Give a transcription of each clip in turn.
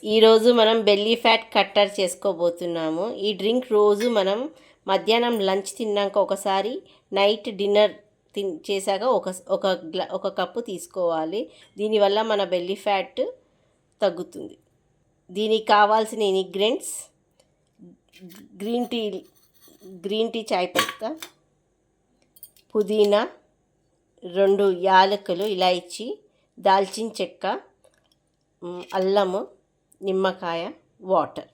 ఈరోజు మనం belly fat cutter చేసుకోబోతున్నాము. ఈ డ్రింక్ రోజు మనం మధ్యాహ్నం లంచ్ తిన్నాక ఒకసారి, నైట్ డిన్నర్ చేశాక ఒక కప్పు తీసుకోవాలి. దీనివల్ల మన బెల్లీ ఫ్యాట్ తగ్గుతుంది. దీనికి కావాల్సిన ఇంగ్రీడియంట్స్: గ్రీన్ టీ చాయ్ పత్తా, పుదీనా, 2 యాలకులు, ఇలాయచి, దాల్చిన చెక్క, అల్లము, నిమ్మకాయ, వాటర్.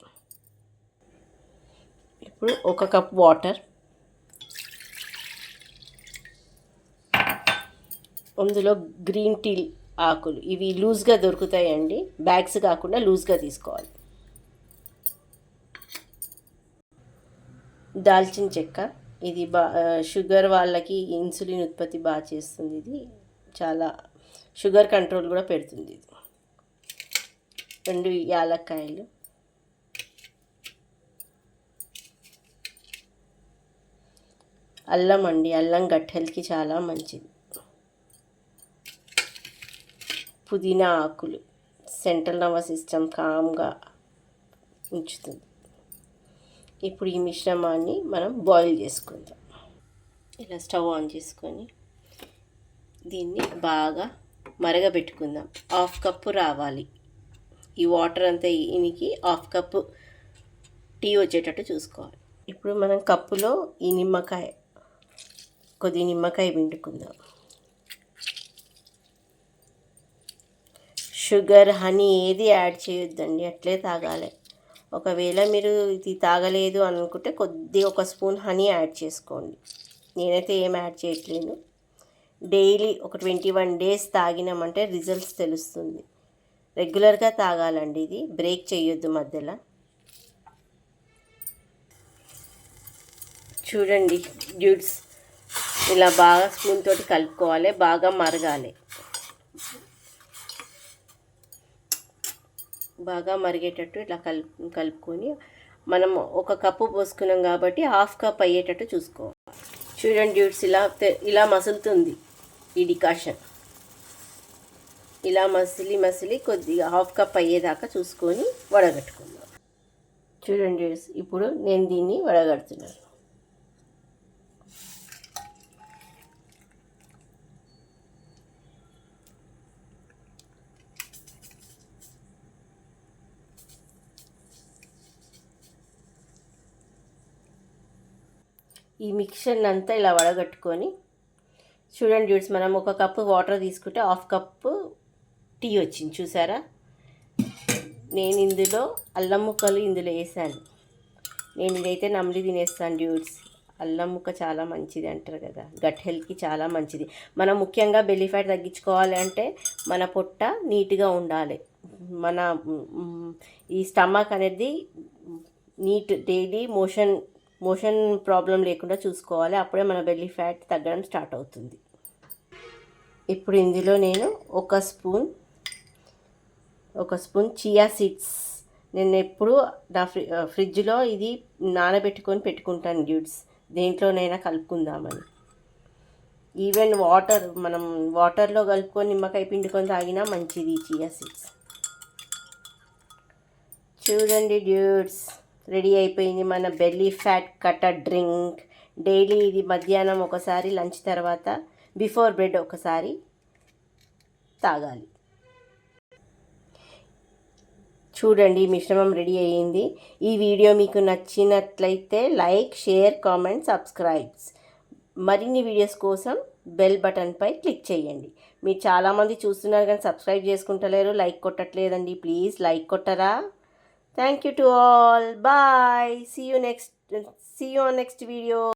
ఇప్పుడు 1 కప్ వాటర్, అందులో గ్రీన్ టీ ఆకులు, ఇవి లూజ్గా దొరుకుతాయండి, బ్యాగ్స్ కాకుండా లూజ్గా తీసుకోవాలి. దాల్చిన చెక్క, ఇది షుగర్ వాళ్ళకి ఇన్సులిన్ ఉత్పత్తి బాగా చేస్తుంది. ఇది చాలా షుగర్ కంట్రోల్ కూడా పెడుతుంది. ఇది 2 యాలక్కాయలు, అల్లం అండి, అల్లం గట్ హెల్త్కి చాలా మంచిది. పుదీనా ఆకులు సెంట్రల్ నర్వస్ సిస్టమ్ కామ్గా ఉంచుతుంది. ఇప్పుడు ఈ మిశ్రమాన్ని మనం బాయిల్ చేసుకుందాం. ఇలా స్టవ్ ఆన్ చేసుకొని దీన్ని బాగా మరగబెట్టుకుందాం. 1/2 కప్పు రావాలి. ఈ వాటర్ అంతా ఇనికి 1/2 కప్పు టీ వచ్చేటట్టు చూసుకోవాలి. ఇప్పుడు మనం కప్పులో ఈ కొద్ది నిమ్మకాయ పిండుకుందాం. షుగర్, హనీ ఏది యాడ్ చేయొద్దండి, అట్లే తాగాలి. ఒకవేళ మీరు ఇది తాగలేదు అనుకుంటే కొద్దిగా 1 స్పూన్ హనీ యాడ్ చేసుకోండి. నేనైతే ఏం యాడ్ చేయట్లేను. డైలీ ఒక 21 డేస్ తాగినామంటే రిజల్ట్స్ తెలుస్తుంది. రెగ్యులర్గా తాగాలండి, ఇది బ్రేక్ చేయొద్దు మధ్యలో. చూడండి డ్యూడ్స్, ఇలా బాగా స్పూన్ తోటి కలుపుకోవాలి, బాగా మరగాలి. బాగా మరిగేటట్టు ఇలా కలుపుకొని మనం 1 కప్పు పోసుకున్నాం కాబట్టి 1/2 కప్ అయ్యేటట్టు చూసుకోవాలి. చూడండి డ్యూడ్స్, ఇలా మసులుతుంది ఈ డికాషన్. ఇలా మసిలి కొద్దిగా 1/2 కప్ అయ్యేదాకా చూసుకొని వడగట్టుకుందాం. చూడండి డ్యూడ్స్, ఇప్పుడు నేను దీన్ని వడగడుతున్నాను. ఈ మిక్చర్ని అంతా ఇలా వడగట్టుకొని, చూడండి డ్యూడ్స్, మనం 1 కప్పు వాటర్ తీసుకుంటే 1/2 కప్పు టీ వచ్చింది, చూసారా? నేను ఇందులో అల్లం ముక్కలు ఇందులో వేసాను. నేను ఇదైతే నమిలి తినేస్తాను డ్యూడ్స్. అల్లం ముక్క చాలా మంచిది అంటారు కదా, గట్ హెల్త్కి చాలా మంచిది. మనం ముఖ్యంగా బెల్లీ ఫ్యాట్ తగ్గించుకోవాలి అంటే మన పొట్ట నీట్గా ఉండాలి. మన ఈ స్టమక్ అనేది డైలీ మోషన్ ప్రాబ్లం లేకుండా చూసుకోవాలి. అప్పుడే మన బెల్లీ ఫ్యాట్ తగ్గడం స్టార్ట్ అవుతుంది. ఇప్పుడు ఇందులో నేను 1 స్పూన్ చియా సీడ్స్, నేను ఎప్పుడు నా ఫ్రిడ్జ్లో ఇది నానబెట్టుకొని పెట్టుకుంటాను డ్యూడ్స్, దేంట్లోనైనా కలుపుకుందామని. ఈవెన్ మనం వాటర్లో కలుపుకొని నిమ్మకాయ పిండుకొని తాగినా మంచిది ఈ చియా సీడ్స్. చూడండి డ్యూడ్స్, రెడీ అయిపోయింది మన belly fat cutter drink. Daily ఇది మధ్యాహ్నం ఒకసారి, లంచ్ తర్వాత, బిఫోర్ బెడ్ ఒకసారి తాగాలి. చూడండి మిశ్రమం రెడీ అయ్యింది. ఈ వీడియో మీకు నచ్చినట్లయితే లైక్, షేర్, కామెంట్, సబ్స్క్రైబ్స్. మరిన్ని వీడియోస్ కోసం బెల్ బటన్పై క్లిక్ చేయండి. మీరు చాలామంది చూస్తున్నారు కానీ సబ్స్క్రైబ్ చేసుకుంటలేరు, లైక్ కొట్టట్లేదండి. ప్లీజ్ లైక్ కొట్టరా. Thank you to all. Bye. See you on next video.